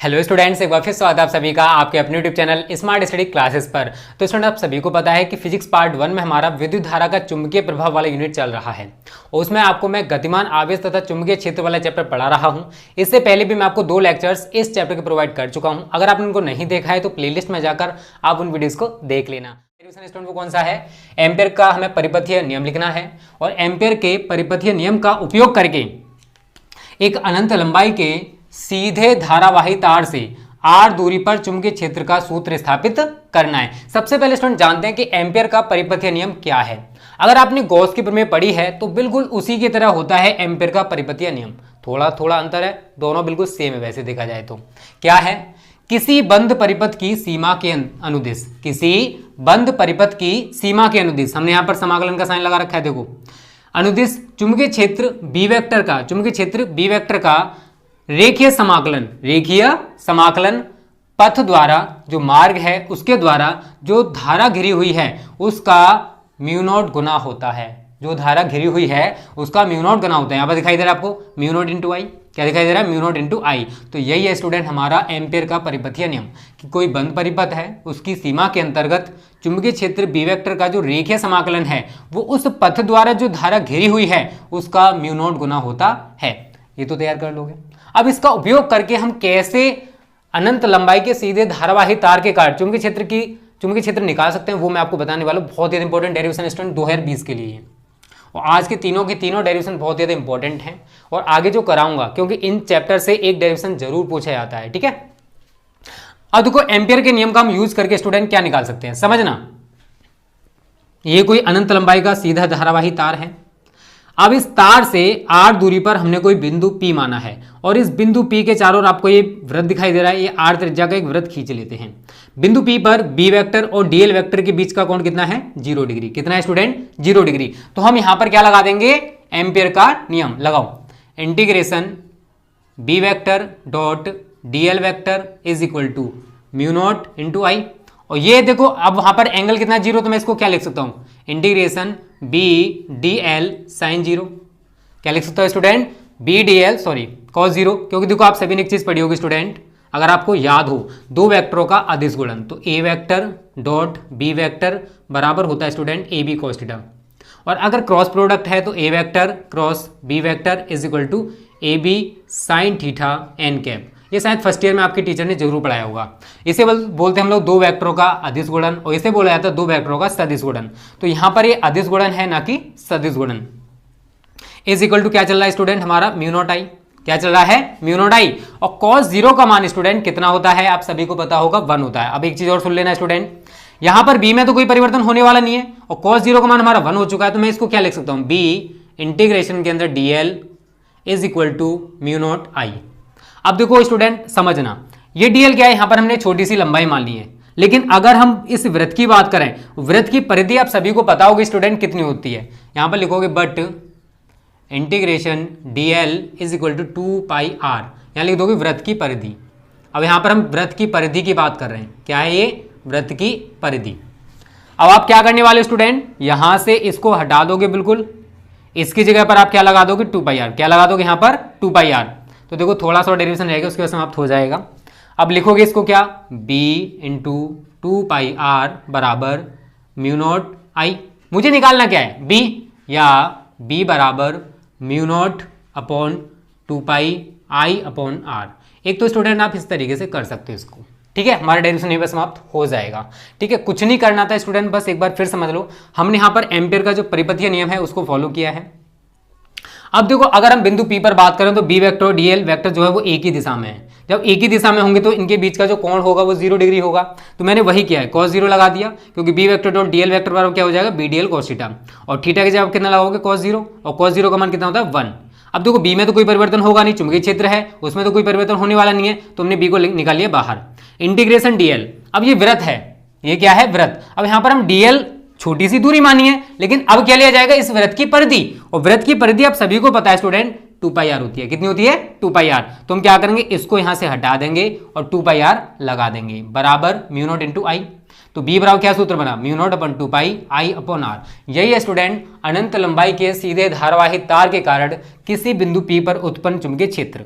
Hello students, एक बार फिर स्वागत है आप सभी का आपके अपने YouTube channel smart study classes पर। तो स्टूडेंट, आप सभी को पता है कि फिजिक्स पार्ट 1 में हमारा विद्युत धारा का चुंबकीय प्रभाव वाला यूनिट चल रहा है और उसमें आपको मैं गतिमान आवेश तथा चुंबकीय क्षेत्र वाला चैप्टर पढ़ा रहा हूं। इससे पहले भी मैं आपको 2 लेक्चर्स इस चैप्टर के प्रोवाइड कर चुका हूं। अगर आपने उनको नहीं देखा है तो प्लेलिस्ट में जाकर आप उन वीडियोज को देख लेना। स्टूडेंट वो कौन सा है? एम्पेयर का हमें परिपथीय नियम लिखना है और एम्पेयर के परिपथीय नियम का उपयोग करके एक अनंत लंबाई के सीधे धारावाही तार से r दूरी पर चुंबकीय क्षेत्र का सूत्र स्थापित करना है। सबसे पहले स्टूडेंट जानते हैं कि एम्पेयर का परिपथीय नियम क्या है। अगर आपने गॉस की प्रमेय पढ़ी है तो बिल्कुल उसी की तरह होता है एम्पेयर का परिपथीय नियम। थोड़ा थोड़ा अंतर है, दोनों बिल्कुल सेम है वैसे देखा जाए तो। क्या है? किसी बंद परिपथ की सीमा के अनुदिश, किसी बंद परिपथ की सीमा के अनुदिश, हमने यहां पर समाकलन का साइन लगा रखा है, देखो, अनुदिश चुंबकीय क्षेत्र बी वेक्टर का, चुंबकीय क्षेत्र बी वेक्टर का रेखीय समाकलन पथ द्वारा, जो मार्ग है उसके द्वारा जो धारा घिरी हुई है उसका म्यू नॉट गुना होता है। जो धारा घिरी हुई है उसका म्यू नॉट गुना होता है। यहां पर दिखाई दे रहा है आपको म्यू नॉट इंटू आई। क्या दिखाई दे रहा है? म्यू नॉट इंटू आई। तो यही है स्टूडेंट हमारा एम्पेयर का परिपथीय नियम कि कोई बंद परिपथ है, उसकी सीमा के अंतर्गत चुंबकीय क्षेत्र बी वेक्टर का जो रेखीय समाकलन है वो उस पथ द्वारा जो धारा घिरी हुई है उसका म्यू नॉट गुना होता है। ये तो तैयार कर लोगे। अब इसका उपयोग करके हम कैसे अनंत लंबाई के सीधे धारावाही तार के कारण चुंबकीय क्षेत्र निकाल सकते हैं वो मैं आपको बताने वाला हूं। बहुत ही इंपॉर्टेंट डेरिवेशन स्टूडेंट 2020 के लिए है और आज के तीनों डेरिवेशन बहुत ज़्यादा इंपॉर्टेंट हैं और आगे जो कराऊंगा क्योंकि इन चैप्टर से एक डेरिवेशन जरूर पूछा जाता है। ठीक है, अब देखो एम्पियर के नियम का हम यूज करके स्टूडेंट क्या निकाल सकते हैं, समझना। ये कोई अनंत लंबाई का सीधा धारावाही तार है। अब इस तार से r दूरी पर हमने कोई बिंदु P माना है और इस बिंदु P के चारों ओर आपको ये वृत्त दिखाई दे रहा है। ये r त्रिज्या का एक वृत्त खींच लेते हैं। बिंदु P पर B वेक्टर और DL वेक्टर के बीच का कोण कितना है? 0 डिग्री। कितना है स्टूडेंट? 0 डिग्री। तो हम यहां पर क्या लगा देंगे? एम्पियर का नियम लगाओ। Integration B vector dot DL vector is equal to mu naught into I. और ये देखो अब वहां पर एंगल कितना? 0। तो मैं इसको क्या लिख सकता हूं? Integration B D L sine 0। क्या लिख सकता हूं student? B D L cos 0। क्योंकि देखो आप सभी ने एक चीज पढ़ी होगी स्टूडेंट, अगर आपको याद हो, दो वेक्टरों का अदिश गुणन, तो A vector dot B vector बराबर होता है student A B cos theta. और अगर क्रॉस प्रोडक्ट है तो A vector cross B vector is equal to A B sine theta N cap. ये शायद फर्स्ट ईयर में आपके टीचर ने जरूर पढ़ाया होगा। इसे बोलते हैं हम लोग दो वेक्टरों का अदिश गुणन और इसे बोला जाता है दो वेक्टरों का सदिश गुणन। तो यहां पर ये अदिश गुणन है ना कि सदिश गुणन। इज इक्वल टू क्या चल रहा है स्टूडेंट? हमारा म्यू नॉट आई। क्या चल रहा है? म्यू नॉट आई। और cos 0 का मान स्टूडेंट कितना होता है? आप सभी को पता होगा 1 होता है। अब एक चीज और सुन लेना स्टूडेंट, यहां पर b में तो कोई परिवर्तन होने वाला नहीं है और cos 0 का मान हमारा 1 हो चुका है। तो मैं इसको क्या लिख सकता हूं? b इंटीग्रेशन के अंदर dl is equal to mu naught I. अब देखो स्टूडेंट समझना, ये dl क्या है? यहां पर हमने छोटी सी लंबाई मान ली है, लेकिन अगर हम इस वृत्त की बात करें, वृत्त की परिधि आप सभी को पता होगी स्टूडेंट कितनी होती है। यहां पर लिखोगे but integration dl is equal to 2 pi r। यहां लिख दोगे वृत्त की परिधि। अब यहां पर हम वृत्त की परिधि की बात कर रहे हैं। क्या है ये? वृत्त की परिधि। अब आप क्या करने वाले स्टूडेंट? यहां से इसको हटा दोगे, बिल्कुल इसकी जगह पर आप क्या लगा दोगे? 2 पाई r। क्या लगा दोगे यहां पर? 2 पाई r। तो देखो थोड़ा सा डेरिवेशन रहेगा, उसके बाद समाप्त हो जाएगा। अब लिखोगे इसको क्या? b इंटू 2 पाई r बराबर म्यू नॉट आई। मुझे निकालना क्या है? b या b बराबर म्यू नॉट अपॉन 2 पाई आई अपॉन r। एक तो स्टूडेंट आप इस तरीके से कर सकते हो इसको। ठीक है, हमारा डेरिवेशन यहीं पर समाप्त हो जाएगा। ठीक है, कुछ नहीं करना था स्टूडेंट, बस एक बार फिर समझ लो, हमने यहाँ पर एम्पियर का जो परिपथीय नियम है उसको फॉलो किया है। अब देखो अगर हम बिंदु P पर बात करें तो B वेक्टर और DL वेक्टर जो है वो एक ही दिशा में है। जब एक ही दिशा में होंगे तो इनके बीच का जो कोण होगा वो 0 डिग्री होगा। तो मैंने वही किया है, cos 0 लगा दिया, क्योंकि B vector dot DL vector बराबर क्या हो जाएगा? BDL cos theta. और थीटा के जवाब कितना लगाओगे? cos 0। और cos 0 का मान कितना होता है? 1। अब देखो B में तो कोई परिवर्तन होगा नहीं, चुंबकीय क्षेत्र है, उसमें तो कोई परिवर्तन होने वाला नहीं है, तो हमने B को निकाल लिया बाहर। इंटीग्रेशन DL, अब ये वृत्त है, ये क्या है? वृत्त। अब यहाँ पर हम DL छोटी सी दूरी मानी है, लेकिन अब क्या लिया जाएगा? इस वृत्त की परिधि। और वृत्त की परिधि आप सभी को पता है स्टूडेंट 2 पाई r होती है। कितनी होती है? 2 पाई r। तो हम क्या करेंगे? इसको यहां से हटा देंगे और 2 पाई r लगा देंगे बराबर म्यू नॉट इंटू आई। तो b बराबर क्या सूत्र बना? म्यू नॉट अपॉन 2 पाई आई अपॉन r। यही है स्टूडेंट अनंत लंबाई के सीधे धारावाही तार के कारण किसी बिंदु P पर उत्पन्न चुंबकीय क्षेत्र।